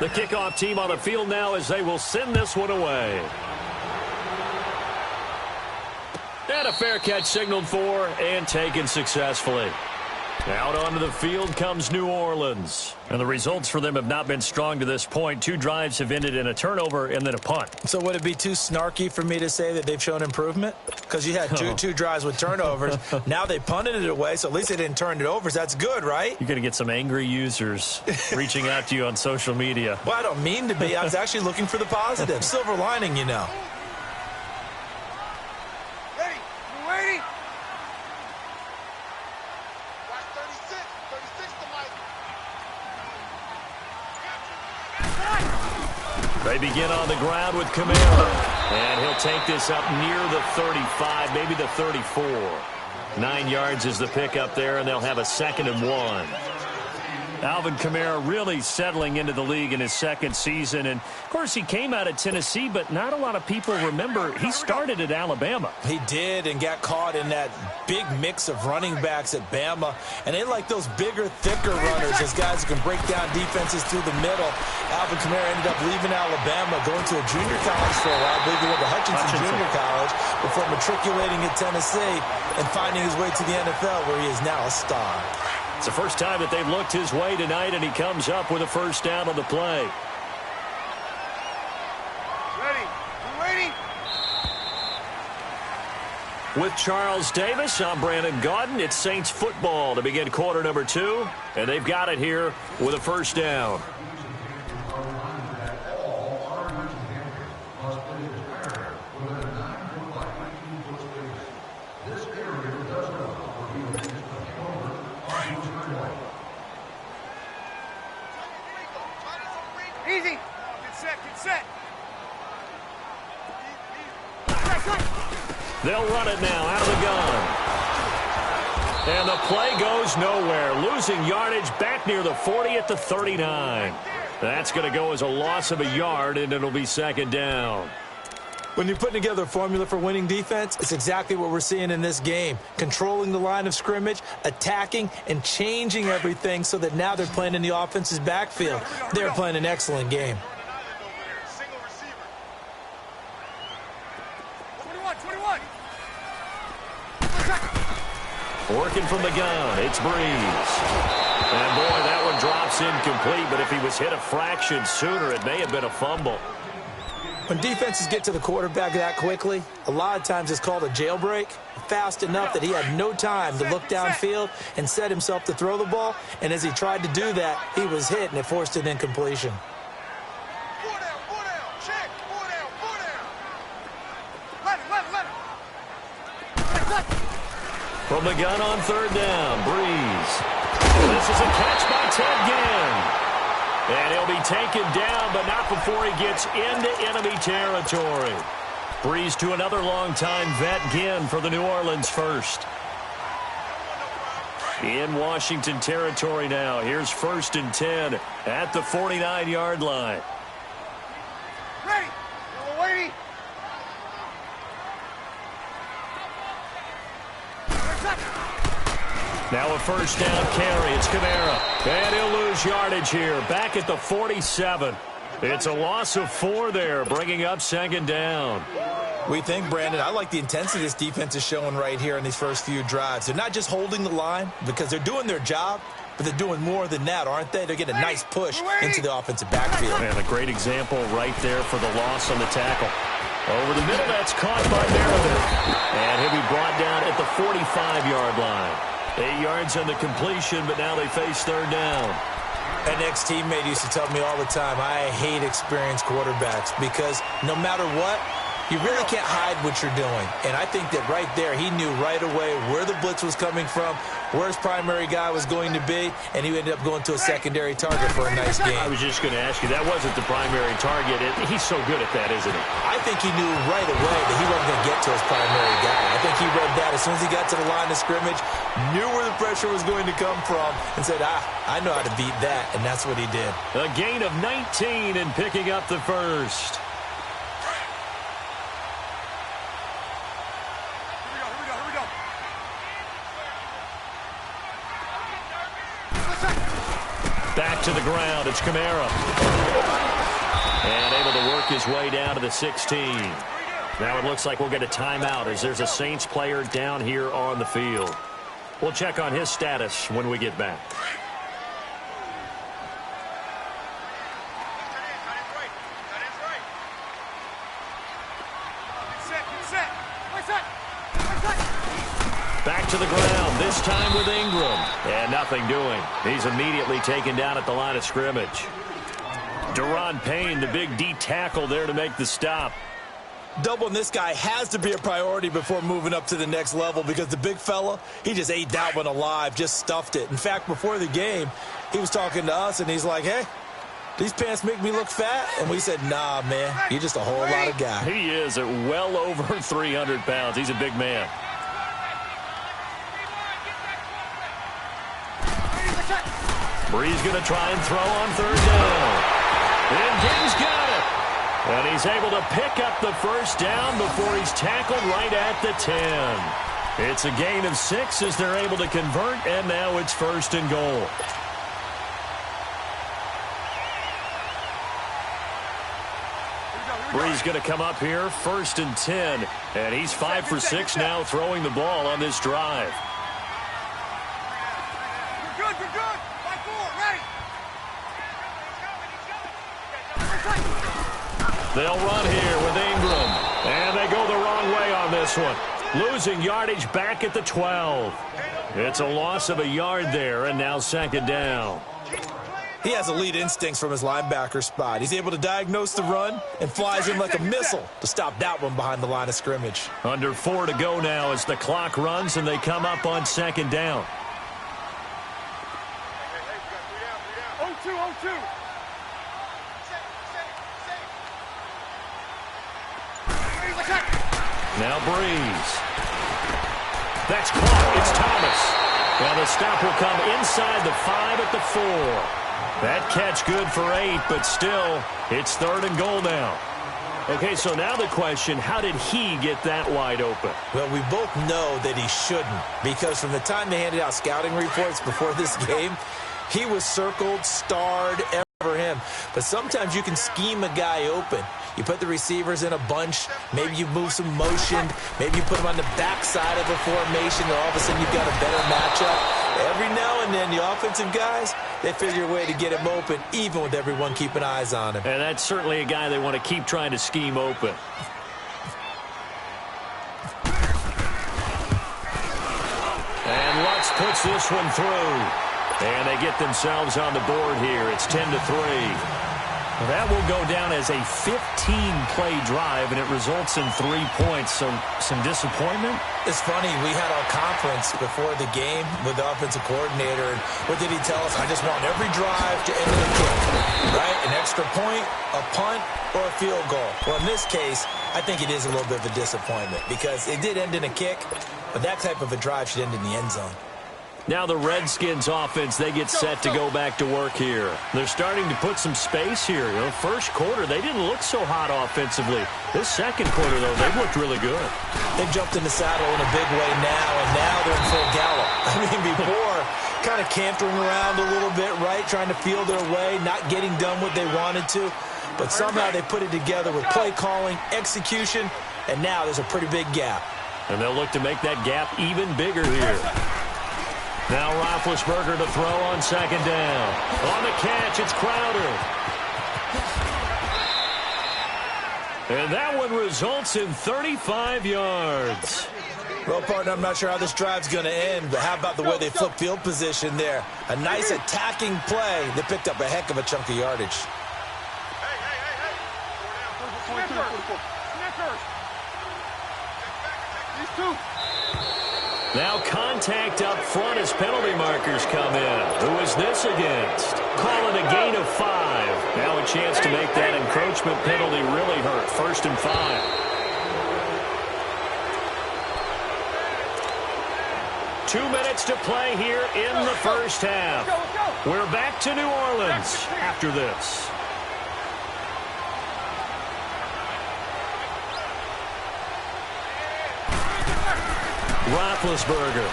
The kickoff team on the field now as they will send this one away. And a fair catch signaled for and taken successfully. Out onto the field comes New Orleans. And the results for them have not been strong to this point. 2 drives have ended in a turnover and then a punt. So would it be too snarky for me to say that they've shown improvement? Because you had two drives with turnovers. Now they punted it away, so at least they didn't turn it over. So that's good, right? You're going to get some angry users reaching out to you on social media. Well, I don't mean to be. I was actually looking for the positive. Silver lining, you know. They begin on the ground with Kamara. And he'll take this up near the 35, maybe the 34. 9 yards is the pickup there, and they'll have a 2nd and 1. Alvin Kamara really settling into the league in his 2nd season. And, of course, he came out of Tennessee, but not a lot of people remember he started at Alabama. He did and got caught in that big mix of running backs at Bama. And they like those bigger, thicker runners, those guys who can break down defenses through the middle. Alvin Kamara ended up leaving Alabama, going to a junior college for a while. I believe he went to Hutchinson Junior College before matriculating at Tennessee and finding his way to the NFL, where he is now a star. It's the first time that they've looked his way tonight, and he comes up with a first down on the play. Ready. With Charles Davis, I'm Brandon Gaudin. It's Saints football to begin quarter number 2, and they've got it here with a first down. Easy. Get set. They'll run it now out of the gun. And the play goes nowhere. Losing yardage back near the 40 at the 39. That's going to go as a loss of a yard, and it'll be 2nd down. When you're putting together a formula for winning defense, it's exactly what we're seeing in this game. Controlling the line of scrimmage, attacking, and changing everything so that now they're playing in the offense's backfield. They're playing an excellent game. Working from the gun, it's Breeze. And boy, that one drops incomplete, but if he was hit a fraction sooner, it may have been a fumble. When defenses get to the quarterback that quickly, a lot of times it's called a jailbreak. Fast enough that he had no time to look downfield and set himself to throw the ball. And as he tried to do that, he was hit, and it forced an incompletion. From the gun on 3rd down, Breeze. This is a catch by Ted Ginn. And he'll be taken down, but not before he gets into enemy territory. Breeze to another long-time vet, Ginn, for the New Orleans first. In Washington territory now. Here's 1st and 10 at the 49-yard line. Ready. Waiting. Now a first down carry. It's Kamara. And he'll lose yardage here. Back at the 47. It's a loss of 4 there, bringing up 2nd down. We think, Brandon, I like the intensity this defense is showing right here in these first few drives. They're not just holding the line because they're doing their job, but they're doing more than that, aren't they? They're getting a nice push into the offensive backfield. And a great example right there for the loss on the tackle. Over the middle, that's caught by Meredith. And he'll be brought down at the 45-yard line. 8 yards on the completion, but now they face 3rd down. An ex-teammate used to tell me all the time, I hate experienced quarterbacks because no matter what, you really can't hide what you're doing. And I think that right there, he knew right away where the blitz was coming from, where his primary guy was going to be, and he ended up going to a secondary target for a nice game. I was just going to ask you, that wasn't the primary target. He's so good at that, isn't he? I think he knew right away that he wasn't going to get to his primary guy. I think he read that as soon as he got to the line of scrimmage, knew where the pressure was going to come from, and said, I know how to beat that, and that's what he did. A gain of 19 and picking up the first. Back to the ground. It's Kamara. And able to work his way down to the 16. Now it looks like we'll get a timeout as there's a Saints player down here on the field. We'll check on his status when we get back. Back to the ground, this time with Ingram. And nothing doing. He's immediately taken down at the line of scrimmage. Daron Payne, the big D tackle there to make the stop. Doubling this guy has to be a priority before moving up to the next level because the big fella, he just ate that one alive, just stuffed it. In fact, before the game, he was talking to us, and he's like, hey, these pants make me look fat? And we said, nah, man, you're just a whole lot of guy. He is at well over 300 pounds. He's a big man. Brees going to try and throw on third down. And King's got it. And he's able to pick up the first down before he's tackled right at the 10. It's a gain of 6 as they're able to convert, and now it's 1st and goal. Brees going to come up here, 1st and 10. And he's 5 for 6 now throwing the ball on this drive. You're good. 5-4, ready. They'll run here with Ingram. And they go the wrong way on this one. Losing yardage back at the 12. It's a loss of a yard there, and now 2nd down. He has elite instincts from his linebacker spot. He's able to diagnose the run and flies in like a missile to stop that one behind the line of scrimmage. Under 4 to go now as the clock runs, and they come up on 2nd down. 0-2. Now Brees. That's caught. It's Thomas. Now the stop will come inside the 5 at the 4. That catch good for 8, but still, it's 3rd and goal now. Okay, so now the question, how did he get that wide open? Well, we both know that he shouldn't, because from the time they handed out scouting reports before this game, he was circled, starred, for him. But sometimes you can scheme a guy open. You put the receivers in a bunch. Maybe you move some motion. Maybe you put them on the backside of a formation, and all of a sudden you've got a better matchup. Every now and then, the offensive guys, they figure a way to get him open, even with everyone keeping eyes on him. And that's certainly a guy they want to keep trying to scheme open. And Lutz puts this one through. And they get themselves on the board here. It's 10-3. That will go down as a 15-play drive, and it results in 3 points. So some disappointment? It's funny. We had our conference before the game with the offensive coordinator. And what did he tell us? I just want every drive to end in a kick, right? An extra point, a punt, or a field goal. Well, in this case, I think it is a little bit of a disappointment because it did end in a kick, but that type of a drive should end in the end zone. Now the Redskins offense, they get set to go back to work here. They're starting to put some space here. You know, first quarter, they didn't look so hot offensively. This second quarter, though, they've looked really good. They've jumped in the saddle in a big way now, and now they're in full gallop. I mean, before, kind of cantering around a little bit, right, trying to feel their way, not getting done what they wanted to. But somehow they put it together with play calling, execution, and now there's a pretty big gap. And they'll look to make that gap even bigger here. Now Roethlisberger to throw on 2nd down. On the catch, it's Crowder. And that one results in 35 yards. Well, partner, I'm not sure how this drive's going to end, but how about the way they flip field position there? A nice attacking play. They picked up a heck of a chunk of yardage. These two. Now contact up front as penalty markers come in. Who is this against? Calling a gain of 5. Now a chance to make that encroachment penalty really hurt. 1st and 5. Two minutes to play here in the first half. We're back to New Orleans after this. Roethlisberger.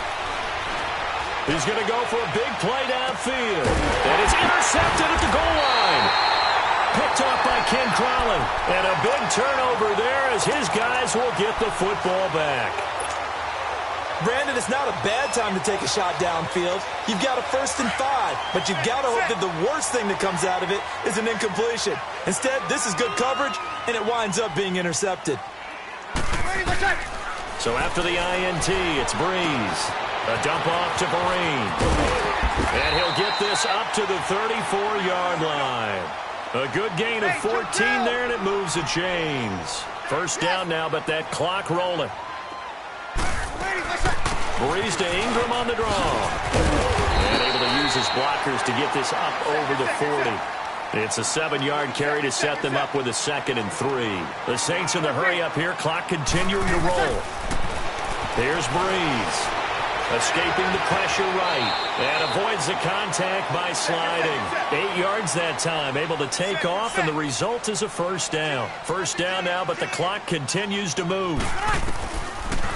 He's going to go for a big play downfield. And it's intercepted at the goal line. Picked off by Ken Crowley. And a big turnover there as his guys will get the football back. Brandon, it's not a bad time to take a shot downfield. You've got a 1st and 5, but you've got to hope that the worst thing that comes out of it is an incompletion. Instead, this is good coverage, and it winds up being intercepted. So after the INT, it's Breeze. A dump off to Vereen. And he'll get this up to the 34-yard line. A good gain of 14 there, and it moves the chains. First down now, but that clock rolling. Breeze to Ingram on the draw. And able to use his blockers to get this up over the 40. It's a 7-yard carry to set them up with a 2nd and 3. The Saints in the hurry up here. Clock continuing to roll. Here's Breeze. Escaping the pressure right. And avoids the contact by sliding. 8 yards that time. Able to take off, and the result is a first down. First down now, but the clock continues to move.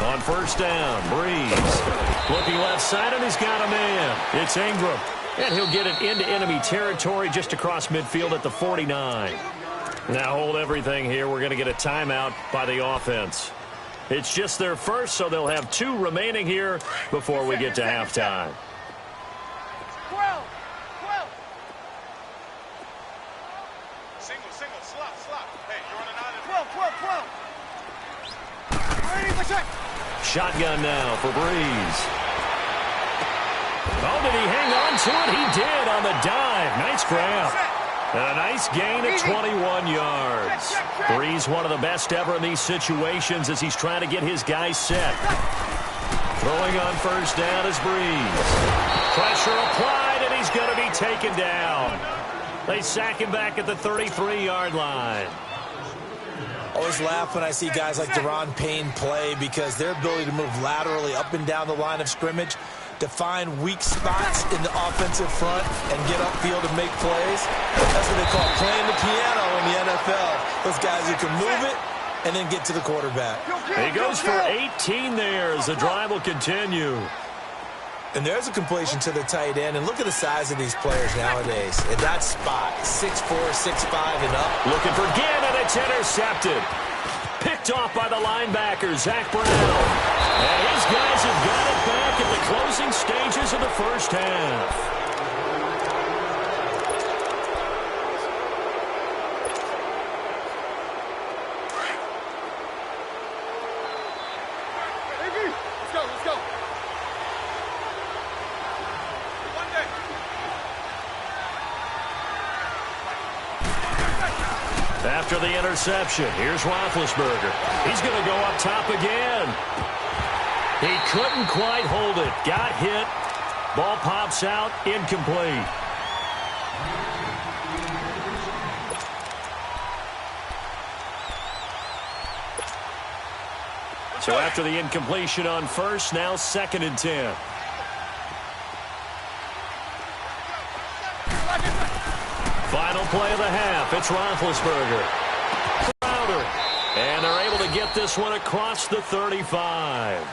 On first down, Breeze. Looking left side, and he's got a man. It's Ingram. And he'll get it into enemy territory just across midfield at the 49. Now hold everything here. We're going to get a timeout by the offense. It's just their first, so they'll have 2 remaining here before we get to halftime. 12. Single, slot. Hey, you're on an island. 12. Shotgun now for Breeze. Oh, did he hang on to it? He did on the dive. Nice grab. And a nice gain of 21 yards. Breeze, one of the best ever in these situations as he's trying to get his guys set. Throwing on first down is Breeze. Pressure applied, and he's going to be taken down. They sack him back at the 33-yard line. Always laugh when I see guys like Daron Payne play because their ability to move laterally up and down the line of scrimmage, to find weak spots in the offensive front and get upfield and make plays. That's what they call playing the piano in the NFL. Those guys who can move it and then get to the quarterback. He goes for 18 there as the drive will continue. And there's a completion to the tight end. And look at the size of these players nowadays. At that spot, 6'4", 6'5", and up. Looking for Gannon. It's intercepted. Picked off by the linebacker, Zach Brown. And his guys have got it back at the closing stages of the first half. Let's go. After the interception, here's Roethlisberger. He's going to go up top again. He couldn't quite hold it. Got hit. Ball pops out. Incomplete. So after the incompletion on first, now 2nd and 10. Final play of the half. It's Roethlisberger. Crowder. And they're able to get this one across the 35.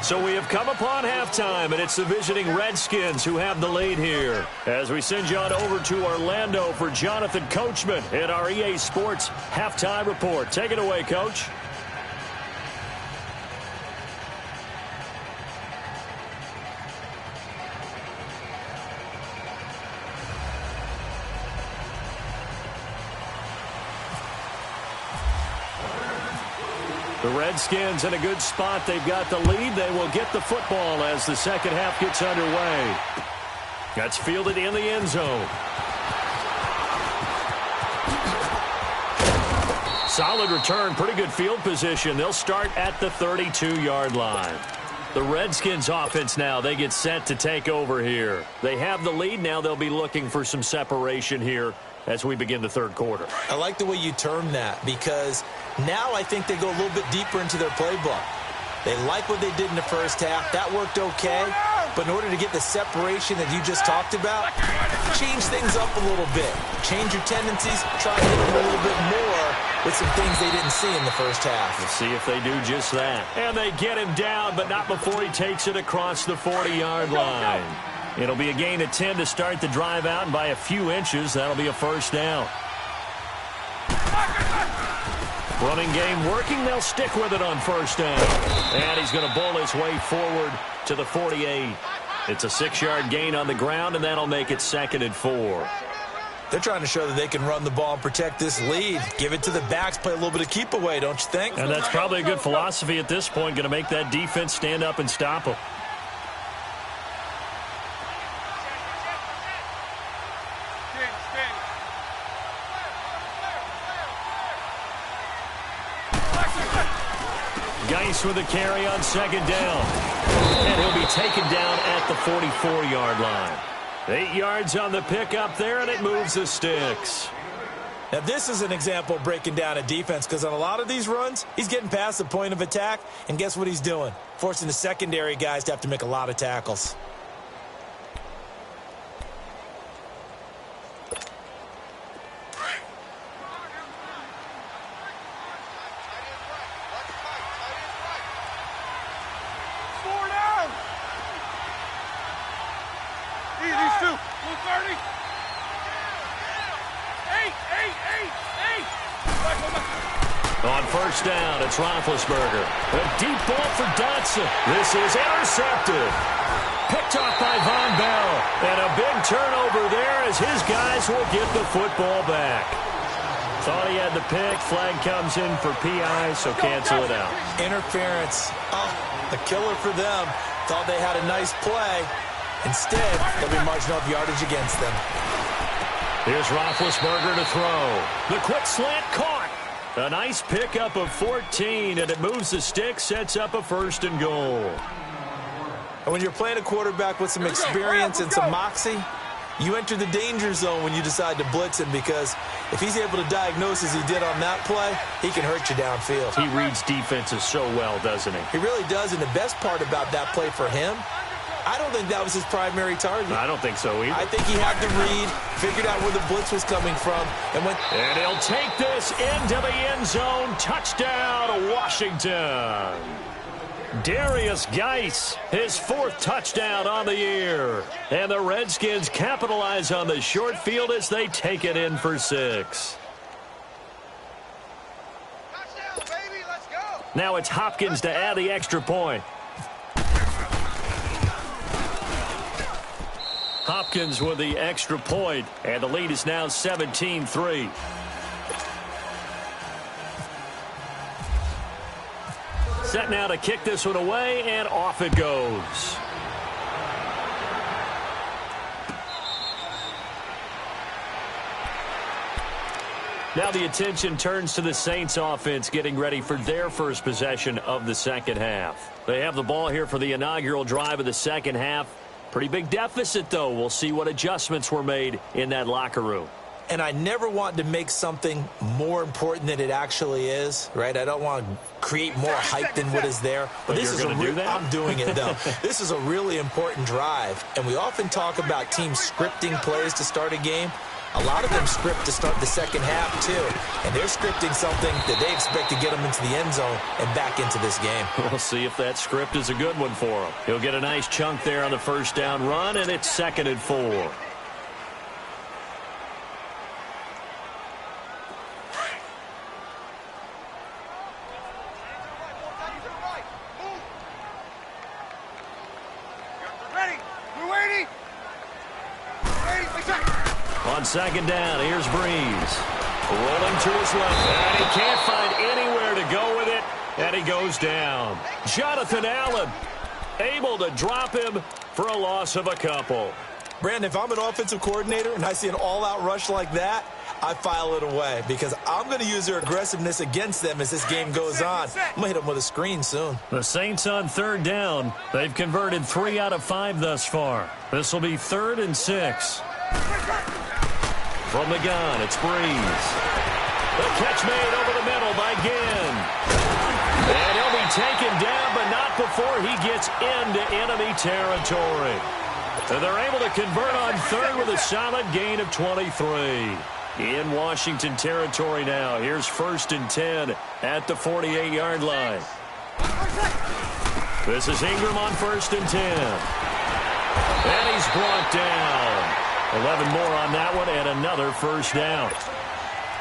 So we have come upon halftime, and it's the visiting Redskins who have the lead here. As we send you on over to Orlando for Jonathan Coachman in our EA Sports Halftime Report. Take it away, Coach. The Redskins in a good spot. They've got the lead. They will get the football as the second half gets underway. That's fielded in the end zone. Solid return. Pretty good field position. They'll start at the 32-yard line. The Redskins offense now, they get set to take over here. They have the lead. Now they'll be looking for some separation here as we begin the third quarter. I like the way you term that because now I think they go a little bit deeper into their playbook. They like what they did in the first half. That worked okay. But in order to get the separation that you just talked about, change things up a little bit. Change your tendencies, try to hit them a little bit more with some things they didn't see in the first half. We'll see if they do just that. And they get him down, but not before he takes it across the 40-yard line. It'll be a gain of 10 to start the drive out, and by a few inches, that'll be a first down. Running game working. They'll stick with it on first down. And he's going to bowl his way forward to the 48. It's a 6-yard gain on the ground, and that'll make it 2nd and 4. They're trying to show that they can run the ball and protect this lead. Give it to the backs, play a little bit of keep away, don't you think? And that's probably a good philosophy at this point, going to make that defense stand up and stop them. Geis with a carry on 2nd down. And he'll be taken down at the 44-yard line. 8 yards on the pickup there, and it moves the sticks. Now, this is an example of breaking down a defense, because on a lot of these runs, he's getting past the point of attack, and guess what he's doing? Forcing the secondary guys to have to make a lot of tackles. On first down, it's Roethlisberger. A deep ball for Dotson. This is intercepted. Picked off by Von Bell. And a big turnover there as his guys will get the football back. Thought he had the pick. Flag comes in for PI, so cancel it out. Interference. Oh, a killer for them. Thought they had a nice play. Instead, they'll be marching up yardage against them. Here's Roethlisberger to throw. The quick slant caught. A nice pickup of 14, and it moves the stick, sets up a 1st and goal. And when you're playing a quarterback with some experience and some moxie, you enter the danger zone when you decide to blitz him, because if he's able to diagnose as he did on that play, he can hurt you downfield. He reads defenses so well, doesn't he? He really does, and the best part about that play for him, I don't think that was his primary target. I don't think so either. I think he had the read, figured out where the blitz was coming from, and went. And he'll take this into the end zone. Touchdown, Washington. Darius Geis, his 4th touchdown on the year. And the Redskins capitalize on the short field as they take it in for 6. Touchdown, baby, let's go. Now it's Hopkins to add the extra point. Hopkins with the extra point, and the lead is now 17-3. Set now to kick this one away, and off it goes. Now the attention turns to the Saints offense getting ready for their first possession of the second half. They have the ball here for the inaugural drive of the second half. Pretty big deficit, though. We'll see what adjustments were made in that locker room. And I never want to make something more important than it actually is, right? I don't want to create more hype than what is there. But this is I'm doing it, though. This is a really important drive. And we often talk about teams scripting plays to start a game. A lot of them script to start the second half, too. And they're scripting something that they expect to get them into the end zone and back into this game. We'll see if that script is a good one for him. He'll get a nice chunk there on the first down run, and it's 2nd and 4. On 2nd down, here's Breeze. Rolling to his left, and he can't find anywhere to go with it, and he goes down. Jonathan Allen able to drop him for a loss of a couple. Brandon, if I'm an offensive coordinator and I see an all-out rush like that, I file it away, because I'm going to use their aggressiveness against them as this game goes on. I'm going to hit them with a screen soon. The Saints on 3rd down. They've converted 3 out of 5 thus far. This will be 3rd and 6. From the gun, it's Breeze. The catch made over the middle by Ginn. And he'll be taken down, but not before he gets into enemy territory. And they're able to convert on third with a solid gain of 23. In Washington territory now. Here's 1st and 10 at the 48-yard line. This is Ingram on 1st and 10. And he's brought down. 11 more on that one and another first down.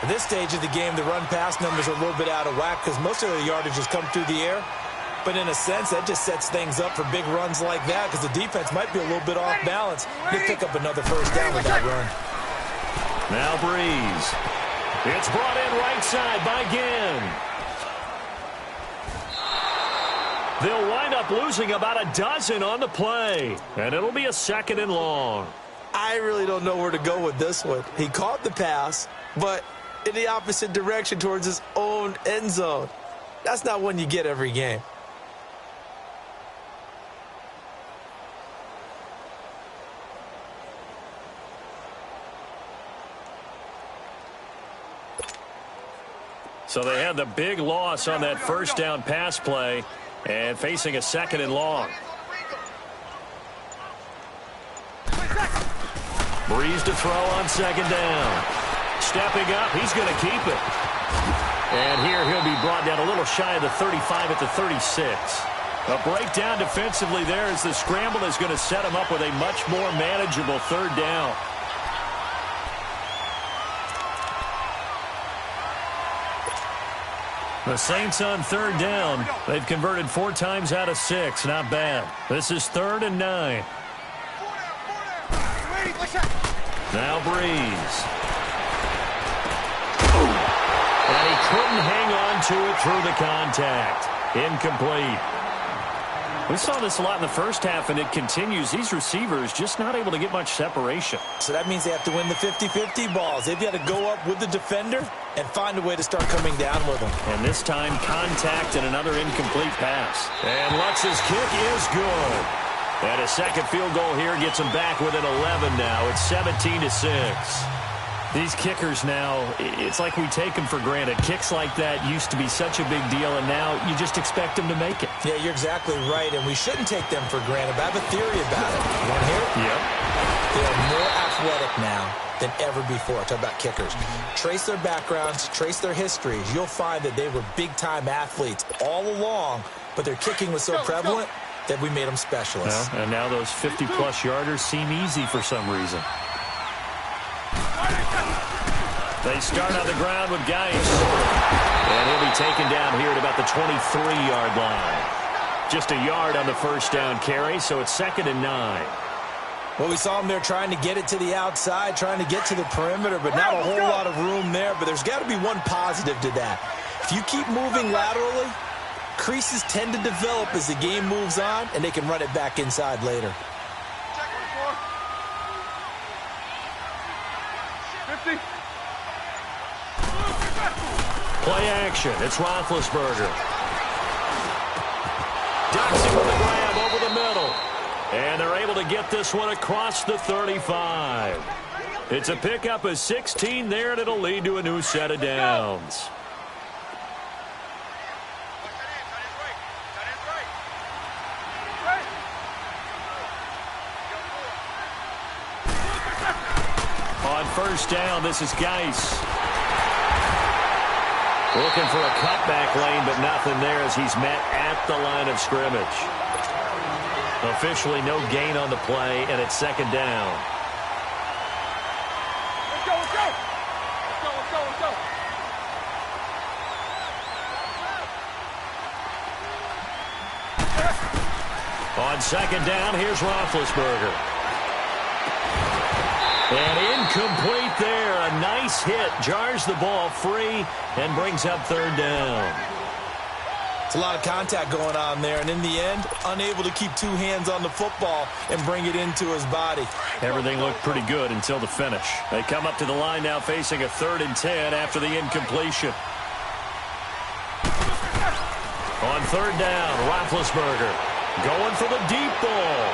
At this stage of the game, the run-pass numbers are a little bit out of whack because most of the yardage has come through the air. But in a sense, that just sets things up for big runs like that because the defense might be a little bit off balance. They pick up another first down with that run. Now Breeze. It's brought in right side by Ginn. They'll wind up losing about a dozen on the play. And it'll be a 2nd and long. I really don't know where to go with this one. He caught the pass, but in the opposite direction towards his own end zone. That's not one you get every game. So they had the big loss on that first down pass play and facing a 2nd and long. Breeze to throw on 2nd down. Stepping up, he's going to keep it. And here he'll be brought down a little shy of the 35 at the 36. A breakdown defensively there as the scramble is going to set him up with a much more manageable 3rd down. The Saints on 3rd down. They've converted 4 times out of 6. Not bad. This is 3rd and 9. Now Breeze. And he couldn't hang on to it through the contact. Incomplete. We saw this a lot in the first half, and it continues. These receivers just not able to get much separation. So that means they have to win the 50-50 balls. They've got to go up with the defender and find a way to start coming down with them. And this time, contact and another incomplete pass. And Lutz's kick is good. And a second field goal here gets them back within 11 now. It's 17-6. These kickers now, it's like we take them for granted. Kicks like that used to be such a big deal, and now you just expect them to make it. Yeah, you're exactly right, and we shouldn't take them for granted. But I have a theory about it. You want to hear it? Yep. They are more athletic now than ever before. Talk about kickers. Trace their backgrounds, trace their histories. You'll find that they were big-time athletes all along, but their kicking was so prevalent that we made them specialists. Well, and now those 50-plus yarders seem easy for some reason. They start on the ground with Geis. And he'll be taken down here at about the 23-yard line. Just a yard on the first down carry, so it's 2nd and 9. Well, we saw him there trying to get it to the outside, trying to get to the perimeter, but not a whole lot of room there. But there's got to be one positive to that. If you keep moving laterally, creases tend to develop as the game moves on, and they can run it back inside later. Play action. It's Roethlisberger. Ducks it with a grab over the middle. And they're able to get this one across the 35. It's a pickup of 16 there, and it'll lead to a new set of downs. On first down, this is Geis. Looking for a cutback lane, but nothing there as he's met at the line of scrimmage. Officially no gain on the play, and it's 2nd down. Let's go, let's go! Let's go, let's go, let's go! On 2nd down, here's Roethlisberger. And incomplete there. A nice hit. Jars the ball free and brings up 3rd down. It's a lot of contact going on there, and in the end, unable to keep 2 hands on the football and bring it into his body. Everything looked pretty good until the finish. They come up to the line now facing a 3rd and 10 after the incompletion. On 3rd down, Roethlisberger going for the deep ball.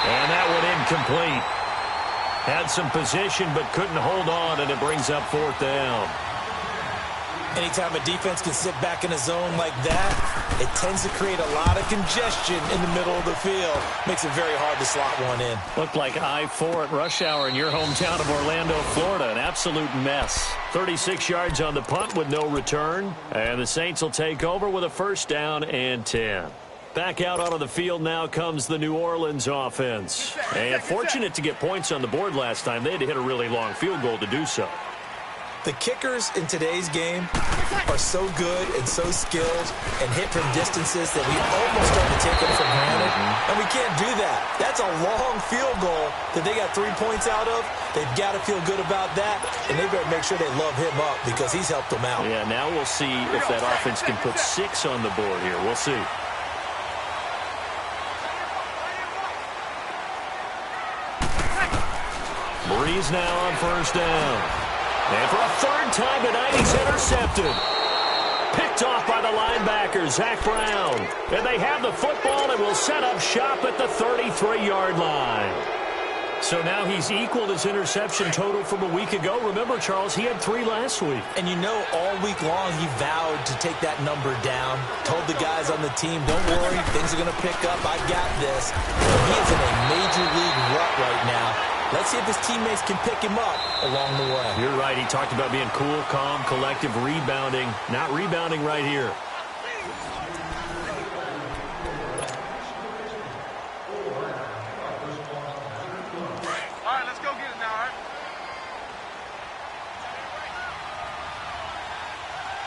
And that one incomplete. Had some position but couldn't hold on, and it brings up 4th down. Anytime a defense can sit back in a zone like that, it tends to create a lot of congestion in the middle of the field. Makes it very hard to slot one in. Looked like I-4 at rush hour in your hometown of Orlando, Florida. An absolute mess. 36 yards on the punt with no return. And the Saints will take over with a first down and 10. Back out onto the field now comes the New Orleans offense. And fortunate to get points on the board last time. They had to hit a really long field goal to do so. The kickers in today's game are so good and so skilled and hit from distances that we almost start to take them for granted. And we can't do that. That's a long field goal that they got 3 points out of. They've got to feel good about that, and they better make sure they love him up because he's helped them out. Yeah, now we'll see if that offense can put 6 on the board here. We'll see. Breeze now on first down. And for a third time tonight, he's intercepted. Picked off by the linebacker, Zach Brown. And they have the football and will set up shop at the 33-yard line. So now he's equaled his interception total from a week ago. Remember, Charles, he had 3 last week. And you know, all week long he vowed to take that number down. Told the guys on the team, don't worry, things are going to pick up. I got this. And he is in a major league rut right now. Let's see if his teammates can pick him up along the way. You're right. He talked about being cool, calm, collective, rebounding. Not rebounding right here. All right, let's go get it now, all right?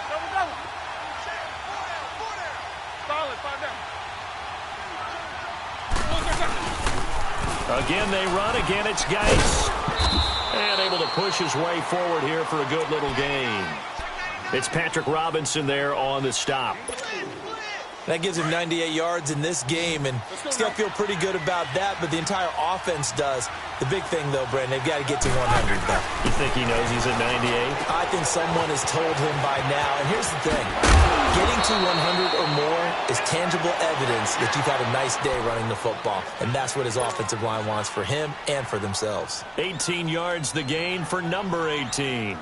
Double. Solid, 5 down. Again, they run. Again, it's Geis. And able to push his way forward here for a good little gain. It's Patrick Robinson there on the stop. That gives him 98 yards in this game, and he's got to feel pretty good about that, but the entire offense does. The big thing, though, Brandon, they've got to get to 100, though. You think he knows he's at 98? I think someone has told him by now, and here's the thing. Getting to 100 or more is tangible evidence that you've had a nice day running the football, and that's what his offensive line wants for him and for themselves. 18 yards the gain for number 18.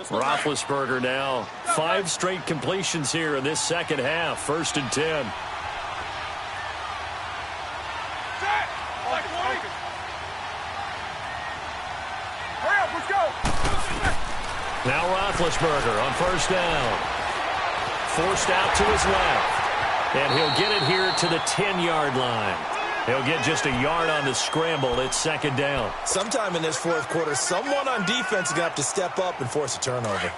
Roethlisberger now. 5 straight completions here in this second half. First and 10. Hurry up, let's go. Now Roethlisberger on first down. Forced out to his left. And he'll get it here to the 10-yard line. He'll get just a yard on the scramble. It's second down. Sometime in this fourth quarter, someone on defense is going to have to step up and force a turnover.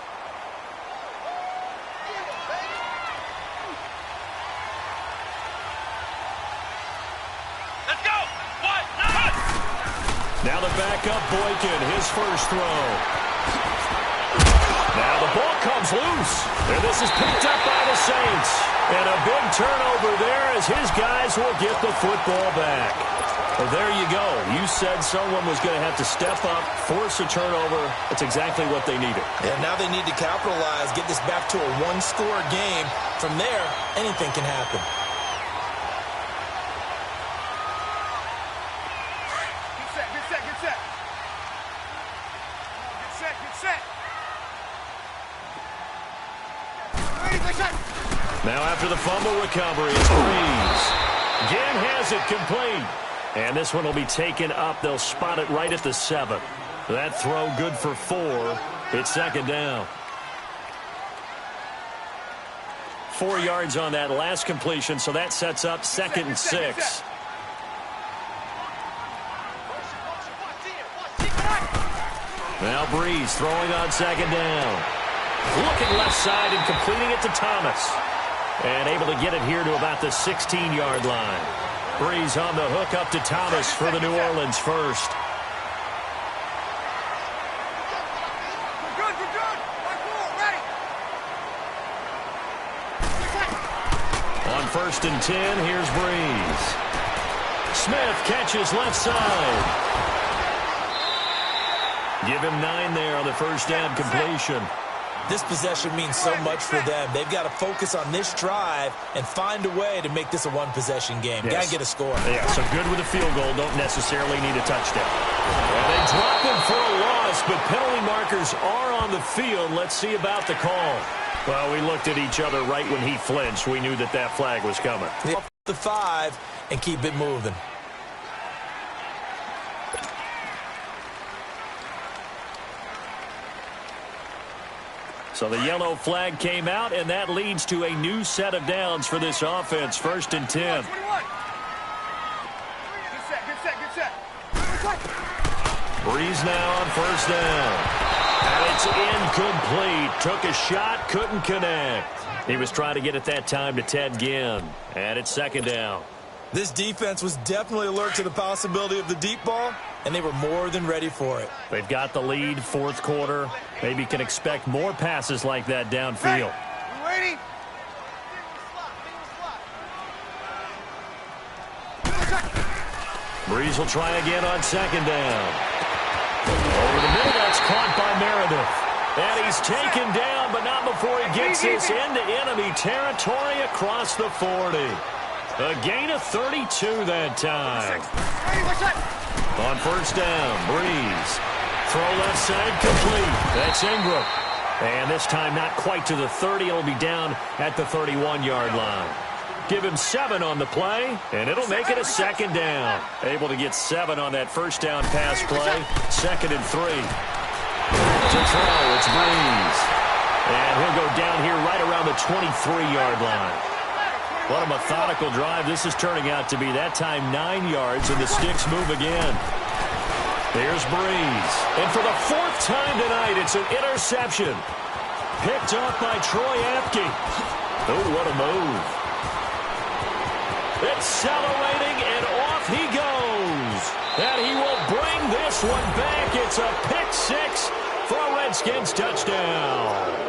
Let's go. Now the backup Boykin, his first throw. Now the ball comes loose. And this is picked up by the Saints. And a big turnover there as his guys will get the football back. Well, there you go. You said someone was going to have to step up, force a turnover. That's exactly what they needed. And now they need to capitalize, get this back to a one-score game. From there, anything can happen. Get set. Now after the fumble recovery, it's Breeze. Again has it complete. And this one will be taken up. They'll spot it right at the 7. That throw good for 4. It's second down. 4 yards on that last completion, so that sets up second and 6. Now Breeze throwing on second down. Looking left side and completing it to Thomas. And able to get it here to about the 16-yard line. Breeze on the hook up to Thomas for the New Orleans first. We're good. Ready. On first and 10, here's Breeze. Smith catches left side. Give him 9 there on the first down completion. This possession means so much for them. They've got to focus on this drive and find a way to make this a one-possession game. Yes. Got to get a score. Yeah, so good with a field goal. Don't necessarily need a touchdown. And they drop him for a loss this, but penalty markers are on the field. Let's see about the call. Well, we looked at each other right when he flinched. We knew that that flag was coming. The 5 and keep it moving. So the yellow flag came out, and that leads to a new set of downs for this offense. 1st and 10. 21. Good set. Breeze now on 1st down. And it's incomplete. Took a shot, couldn't connect. He was trying to get it that time to Ted Ginn. And it's 2nd down. This defense was definitely alert to the possibility of the deep ball, and they were more than ready for it. They've got the lead, 4th quarter. Maybe can expect more passes like that downfield. You ready? Breeze will try again on 2nd down. Over the middle, that's caught by Meredith. And he's taken down, but not before he gets this into enemy territory across the 40. A gain of 32 that time. On 1st down, Breeze. Throw left side complete. That's Ingram. And this time not quite to the 30. It'll be down at the 31-yard line. Give him 7 on the play, and it'll make it a 2nd down. Able to get 7 on that 1st down pass play. 2nd and 3. To throw, it's Breeze. And he'll go down here right around the 23-yard line. What a methodical drive this is turning out to be. That time 9 yards, and the sticks move again. Here's Breeze. And for the 4th time tonight, it's an interception. Picked off by Troy Apke. Oh, what a move. Accelerating, and off he goes. And he will bring this one back. It's a pick 6 for a Redskins touchdown.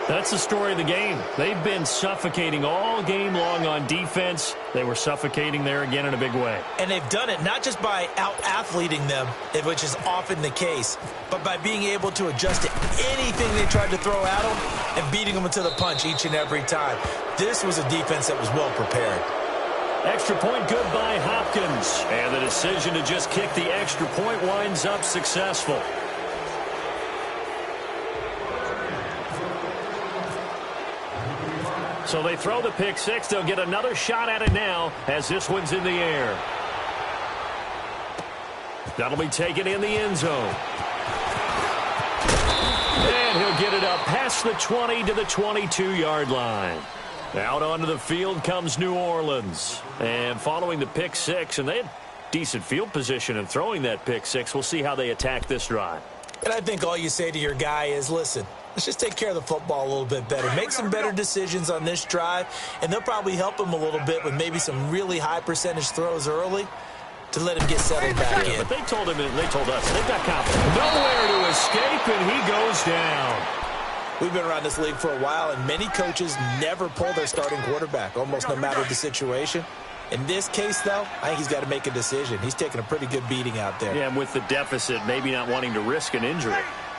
That's the story of the game. They've been suffocating all game long on defense. They were suffocating there again in a big way. And they've done it not just by out-athleting them, which is often the case, but by being able to adjust to anything they tried to throw at them and beating them to the punch each and every time. This was a defense that was well prepared. Extra point good by Hopkins. And the decision to just kick the extra point winds up successful. So they throw the pick 6. They'll get another shot at it now as this one's in the air. That'll be taken in the end zone. And he'll get it up past the 20 to the 22-yard line. Out onto the field comes New Orleans. And following the pick 6, and they had decent field position in throwing that pick 6. We'll see how they attack this drive. And I think all you say to your guy is, listen, let's just take care of the football a little bit better. Make some better decisions on this drive, and they'll probably help him a little bit with maybe some really high percentage throws early to let him get settled back in. But they told him, and they told us, they've got confidence. Nowhere to escape, and he goes down. We've been around this league for a while, and many coaches never pull their starting quarterback, almost no matter the situation. In this case, though, I think he's got to make a decision. He's taking a pretty good beating out there. Yeah, and with the deficit, maybe not wanting to risk an injury.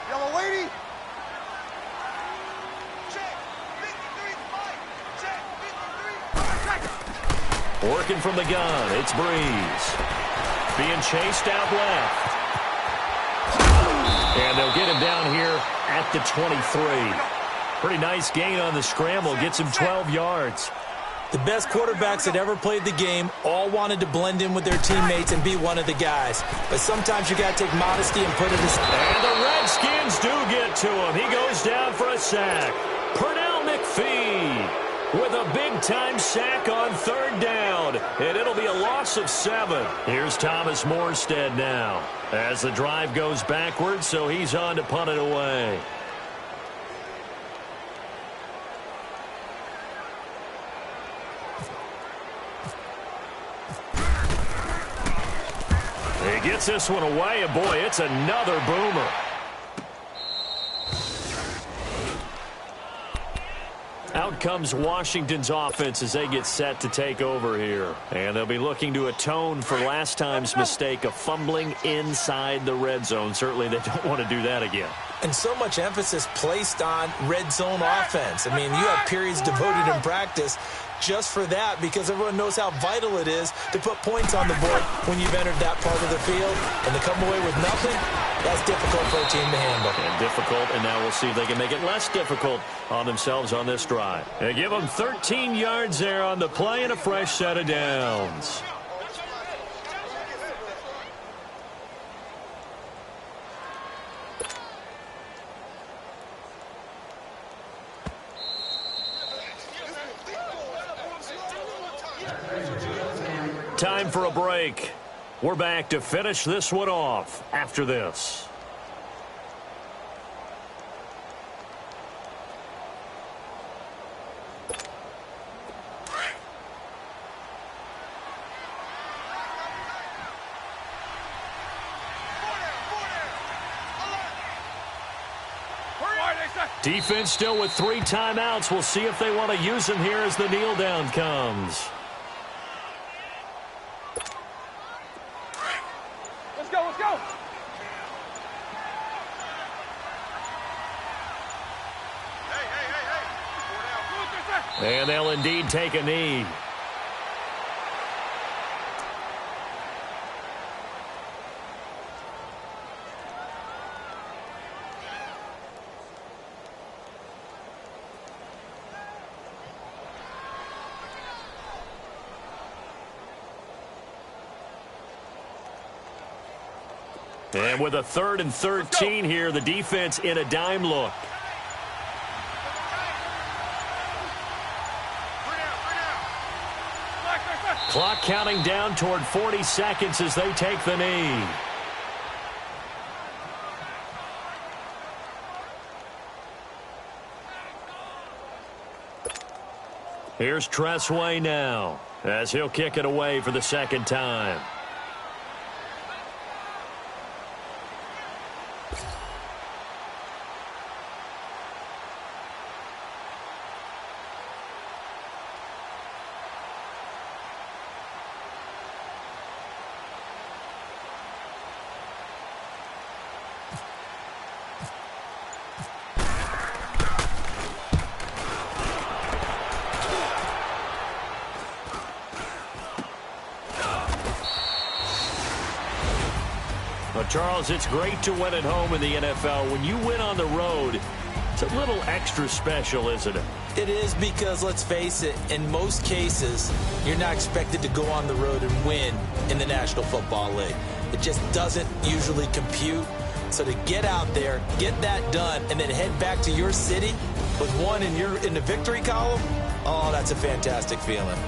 Yellow lady. Working from the gun, it's Breeze. Being chased out left. And they'll get him down here at the 23. Pretty nice gain on the scramble. Gets him 12 yards. The best quarterbacks that ever played the game all wanted to blend in with their teammates and be one of the guys. But sometimes you got to take modesty and put it aside. And the Redskins do get to him. He goes down for a sack. Pernell McPhee with a big-time sack on 3rd down. And it'll be a loss of 7. Here's Thomas Morstead now as the drive goes backwards, so he's on to punt it away. He gets this one away, and boy, it's another boomer. Out comes Washington's offense as they get set to take over here. And they'll be looking to atone for last time's mistake of fumbling inside the red zone. Certainly they don't want to do that again. And so much emphasis placed on red zone offense. I mean, you have periods devoted in practice just for that, because everyone knows how vital it is to put points on the board when you've entered that part of the field. And to come away with nothing, that's difficult for a team to handle. And difficult, and now we'll see if they can make it less difficult on themselves on this drive. They give them 13 yards there on the play and a fresh set of downs. Time for a break. We're back to finish this one off after this. Defense still with 3 timeouts. We'll see if they want to use them here as the kneel down comes. Let's go. Hey. And they'll indeed take a knee. And with a 3rd and 13 here, the defense in a dime look. Clock counting down toward 40 seconds as they take the knee. Here's Tressway now as he'll kick it away for the second time. Well, Charles, it's great to win at home in the NFL. When you win on the road, it's a little extra special, isn't it? It is, because, let's face it, in most cases, you're not expected to go on the road and win in the National Football League. It just doesn't usually compute. So to get out there, get that done, and then head back to your city with one in the victory column, oh, that's a fantastic feeling.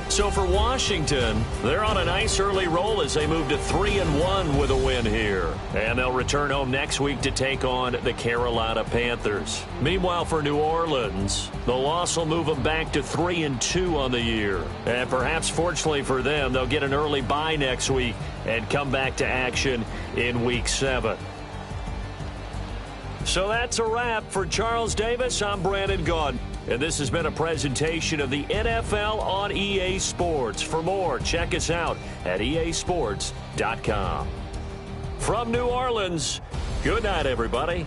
So for Washington, they're on a nice early roll as they move to 3-1 with a win here. And they'll return home next week to take on the Carolina Panthers. Meanwhile, for New Orleans, the loss will move them back to 3-2 on the year. And perhaps fortunately for them, they'll get an early bye next week and come back to action in Week 7. So that's a wrap. For Charles Davis, I'm Brandon Gaudin. And this has been a presentation of the NFL on EA Sports. For more, check us out at easports.com. From New Orleans, good night, everybody.